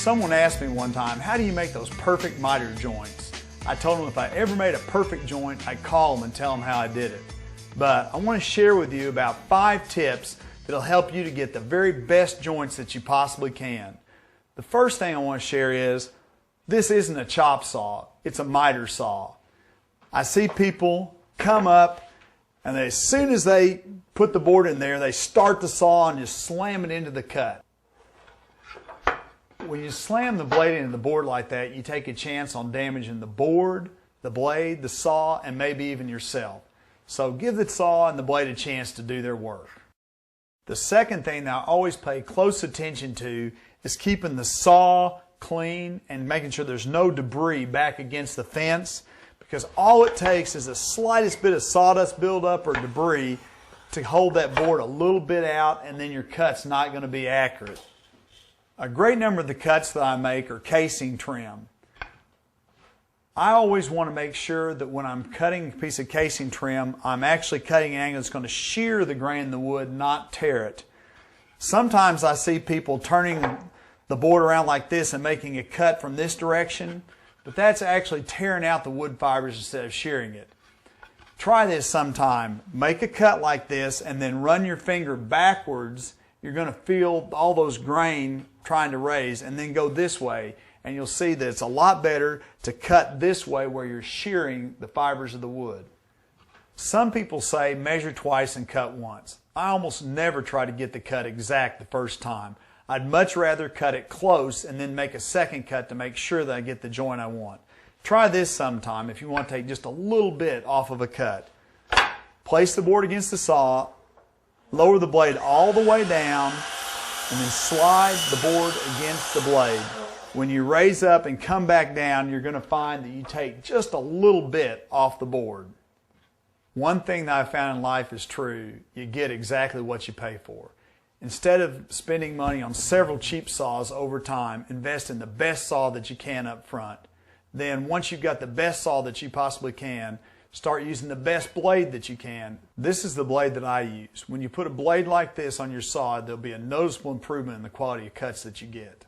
Someone asked me one time, how do you make those perfect miter joints? I told them if I ever made a perfect joint, I'd call them and tell them how I did it. But I want to share with you about 5 tips that'll help you to get the very best joints that you possibly can. The first thing I want to share is, this isn't a chop saw, it's a miter saw. I see people come up and as soon as they put the board in there, they start the saw and just slam it into the cut. When you slam the blade into the board like that, you take a chance on damaging the board, the blade, the saw, and maybe even yourself. So give the saw and the blade a chance to do their work. The second thing that I always pay close attention to is keeping the saw clean and making sure there's no debris back against the fence, because all it takes is the slightest bit of sawdust buildup or debris to hold that board a little bit out, and then your cut's not going to be accurate. A great number of the cuts that I make are casing trim. I always want to make sure that when I'm cutting a piece of casing trim, I'm actually cutting an angle that's going to shear the grain of the wood, not tear it. Sometimes I see people turning the board around like this and making a cut from this direction, but that's actually tearing out the wood fibers instead of shearing it. Try this sometime. Make a cut like this and then run your finger backwards. You're going to feel all those grain trying to raise, and then go this way, and you'll see that it's a lot better to cut this way where you're shearing the fibers of the wood. Some people say measure twice and cut once. I almost never try to get the cut exact the first time. I'd much rather cut it close and then make a second cut to make sure that I get the joint I want. Try this sometime if you want to take just a little bit off of a cut. Place the board against the saw, lower the blade all the way down, and then slide the board against the blade. When you raise up and come back down, you're going to find that you take just a little bit off the board. One thing that I found in life is true: you get exactly what you pay for. Instead of spending money on several cheap saws over time, invest in the best saw that you can up front. Then once you've got the best saw that you possibly can, start using the best blade that you can. This is the blade that I use. When you put a blade like this on your saw, there'll be a noticeable improvement in the quality of cuts that you get.